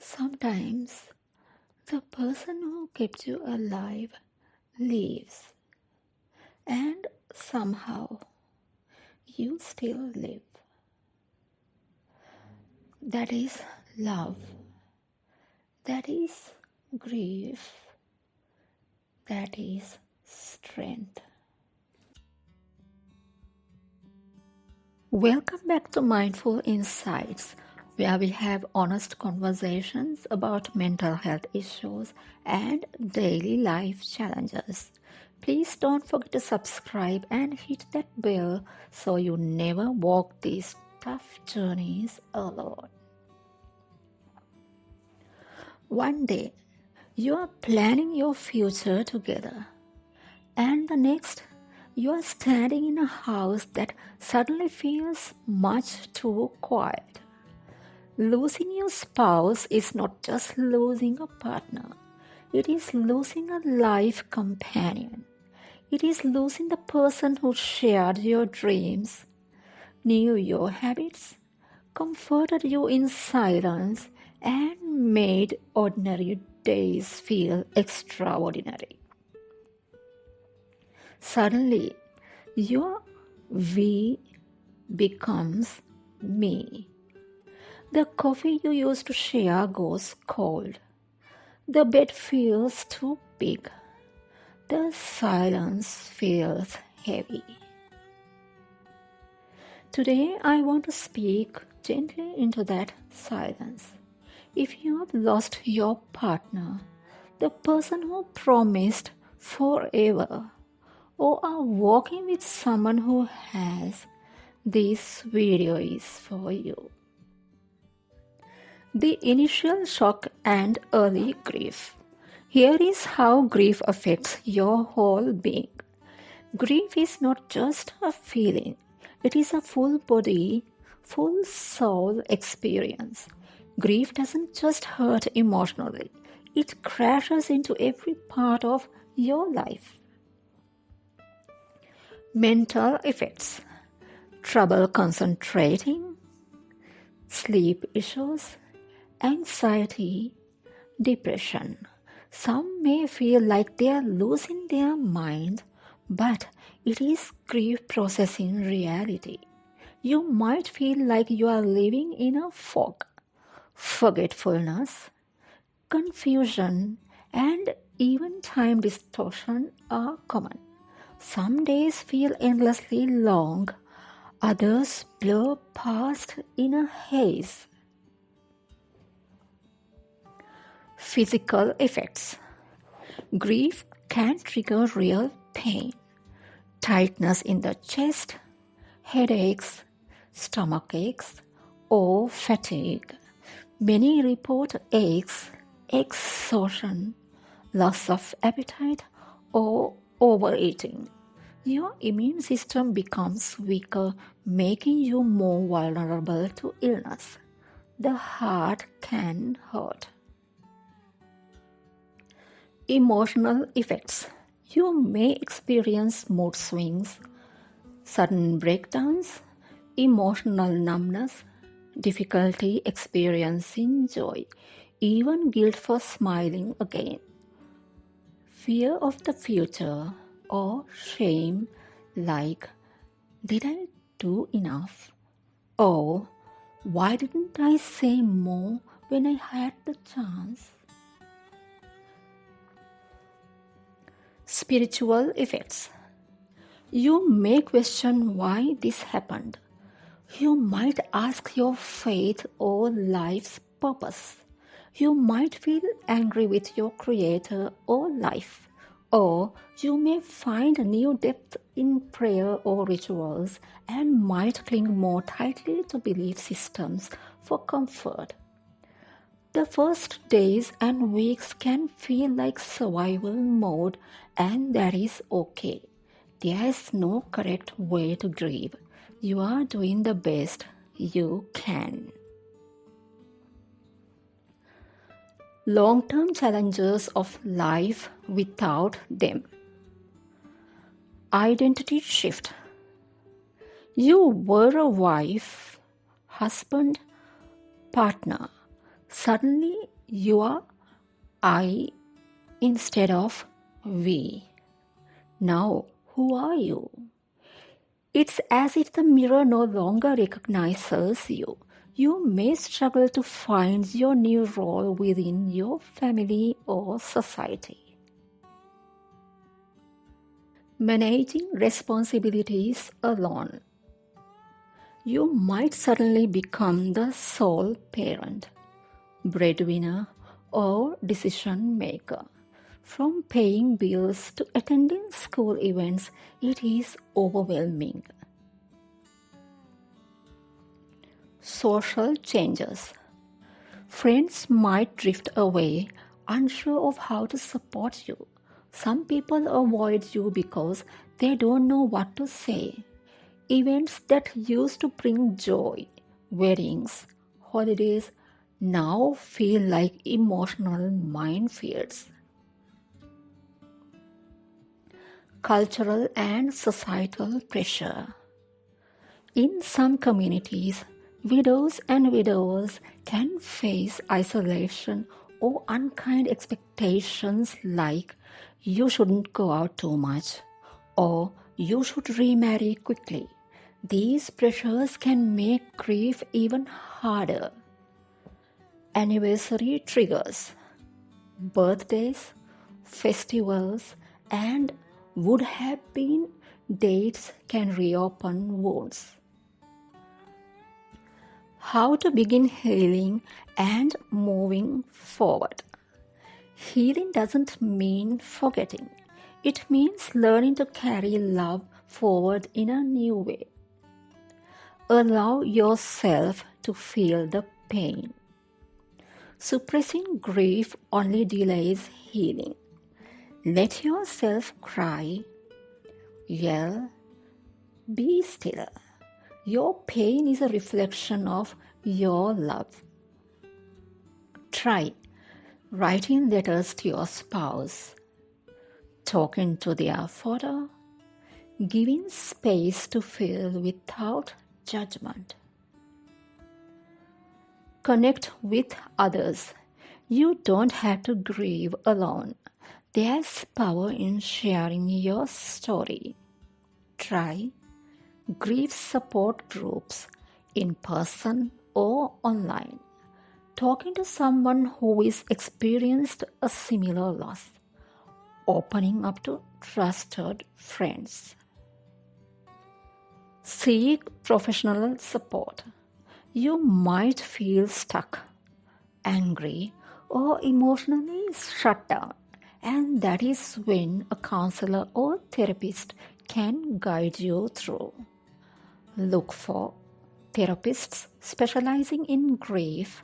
Sometimes the person who kept you alive leaves, and somehow you still live. That is love. That is grief. That is strength. Welcome back to Mindful Insights, where we have honest conversations about mental health issues and daily life challenges. Please don't forget to subscribe and hit that bell so you never walk these tough journeys alone. One day, you are planning your future together, and the next, you are standing in a house that suddenly feels much too quiet. Losing your spouse is not just losing a partner, it is losing a life companion. It is losing the person who shared your dreams, knew your habits, comforted you in silence, and made ordinary days feel extraordinary. Suddenly, your we becomes me. The coffee you used to share goes cold. The bed feels too big. The silence feels heavy. Today, I want to speak gently into that silence. If you have lost your partner, the person who promised forever, or are walking with someone who has, this video is for you. The initial shock and early grief. Here is how grief affects your whole being. Grief is not just a feeling, it is a full body, full soul experience. Grief doesn't just hurt emotionally, it crashes into every part of your life. Mental effects: trouble concentrating, sleep issues, anxiety, depression. Some may feel like they are losing their mind, but it is grief processing reality. You might feel like you are living in a fog. Forgetfulness, confusion, and even time distortion are common. Some days feel endlessly long, others blur past in a haze. Physical effects. Grief can trigger real pain, tightness in the chest, headaches, stomach aches, or fatigue. Many report aches, exhaustion, loss of appetite, or overeating. Your immune system becomes weaker, making you more vulnerable to illness. The heart can hurt. Emotional effects. You may experience mood swings, sudden breakdowns, emotional numbness, difficulty experiencing joy, even guilt for smiling again. Fear of the future or shame like, did I do enough? Or why didn't I say more when I had the chance? Spiritual effects. You may question why this happened. You might ask your faith or life's purpose. You might feel angry with your creator or life. Or you may find a new depth in prayer or rituals and might cling more tightly to belief systems for comfort. The first days and weeks can feel like survival mode, and that is okay. There is no correct way to grieve. You are doing the best you can. Long-term challenges of life without them. Identity shift. You were a wife, husband, partner. Suddenly you are I instead of we. Now, who are you? It's as if the mirror no longer recognizes you. You may struggle to find your new role within your family or society. Managing responsibilities alone. You might suddenly become the sole parent, breadwinner, or decision maker. From paying bills to attending school events, it is overwhelming. Social changes. Friends might drift away, unsure of how to support you. Some people avoid you because they don't know what to say. Events that used to bring joy, weddings, holidays, now feel like emotional minefields. Cultural and societal pressure. In some communities, widows and widowers can face isolation or unkind expectations like you shouldn't go out too much or you should remarry quickly. These pressures can make grief even harder. Anniversary triggers, birthdays, festivals, and would have been dates can reopen wounds. How to begin healing and moving forward. Healing doesn't mean forgetting. It means learning to carry love forward in a new way. Allow yourself to feel the pain. Suppressing grief only delays healing. Let yourself cry, yell, be still. Your pain is a reflection of your love. Try writing letters to your spouse, talking to their photo, giving space to feel without judgment. Connect with others. You don't have to grieve alone. There's power in sharing your story. Try grief support groups in person or online. Talking to someone who is experienced a similar loss. Opening up to trusted friends. Seek professional support. You might feel stuck, angry, or emotionally shut down, and that is when a counselor or therapist can guide you through. Look for therapists specializing in grief,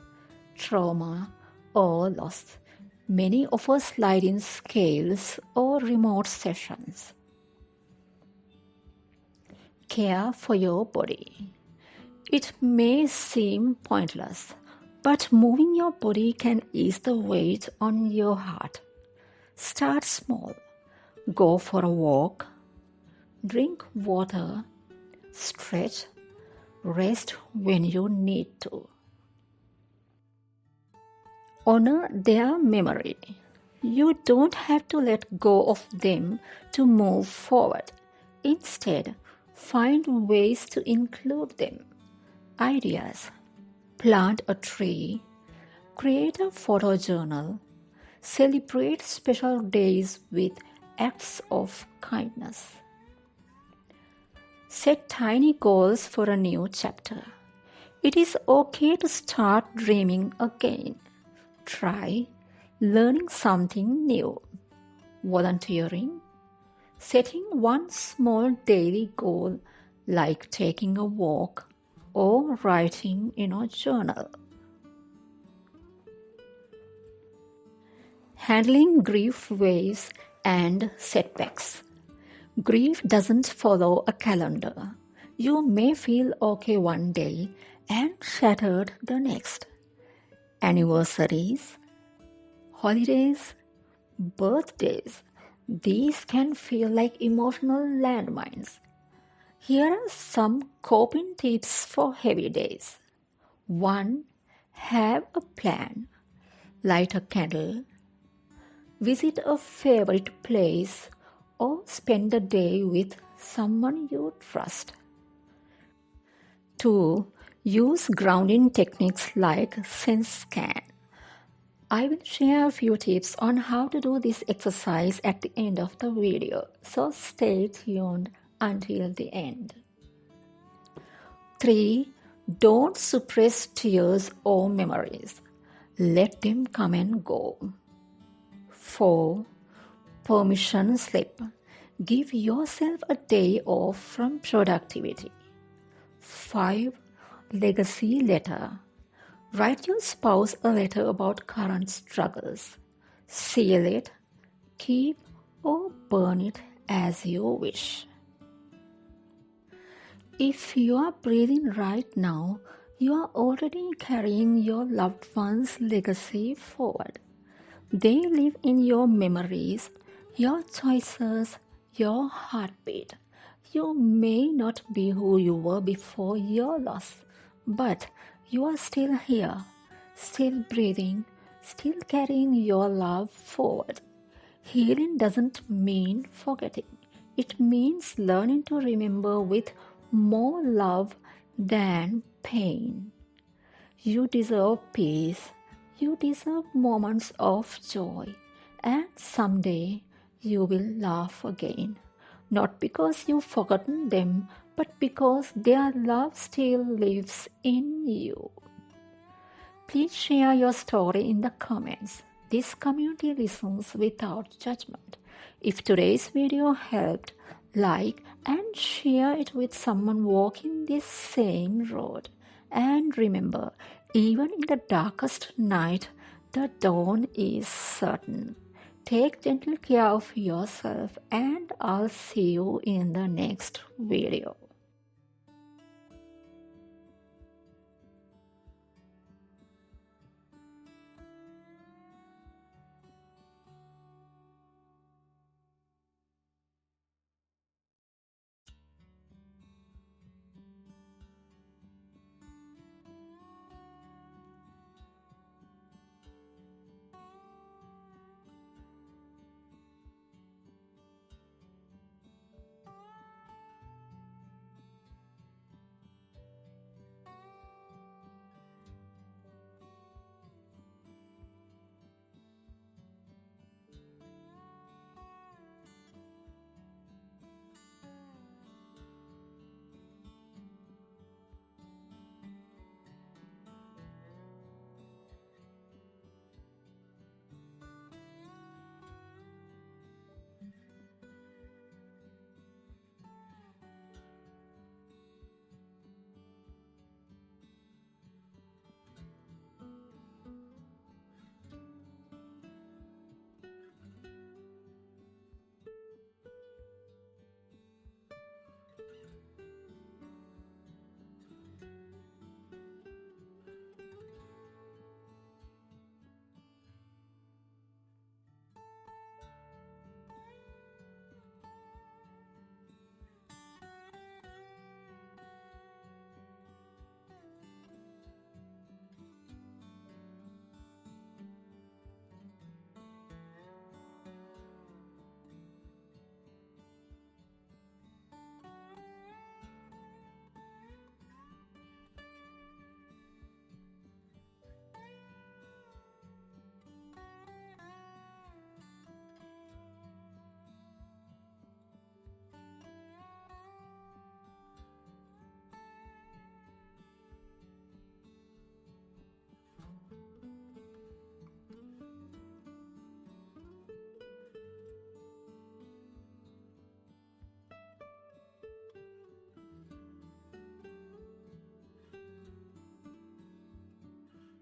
trauma, or loss. Many offer sliding scales or remote sessions. Care for your body. It may seem pointless, but moving your body can ease the weight on your heart. Start small. Go for a walk. Drink water. Stretch. Rest when you need to. Honor their memory. You don't have to let go of them to move forward. Instead, find ways to include them. Ideas. Plant a tree. Create a photo journal. Celebrate special days with acts of kindness. Set tiny goals for a new chapter. It is okay to start dreaming again. Try learning something new. Volunteering. Setting one small daily goal like taking a walk or writing in a journal. Handling grief waves and setbacks. Grief doesn't follow a calendar. You may feel okay one day and shattered the next. Anniversaries, holidays, birthdays, these can feel like emotional landmines. Here are some coping tips for heavy days. 1. Have a plan. Light a candle. Visit a favorite place or spend a day with someone you trust. 2. Use grounding techniques like sense scan. I will share a few tips on how to do this exercise at the end of the video, so stay tuned until the end. 3. Don't suppress tears or memories. Let them come and go. 4. Permission slip. Give yourself a day off from productivity. 5. Legacy letter. Write your spouse a letter about current struggles. Seal it, keep or burn it as you wish. If you are breathing right now, you are already carrying your loved one's legacy forward. They live in your memories, your choices, your heartbeat. You may not be who you were before your loss, but you are still here, still breathing, still carrying your love forward. Healing doesn't mean forgetting. It means learning to remember with more love than pain. You deserve peace. You deserve moments of joy. And someday you will laugh again. Not because you've forgotten them, but because their love still lives in you. Please share your story in the comments. This community listens without judgment. If today's video helped, like and share it with someone walking this same road. And remember, even in the darkest night, the dawn is certain. Take gentle care of yourself, and I'll see you in the next video.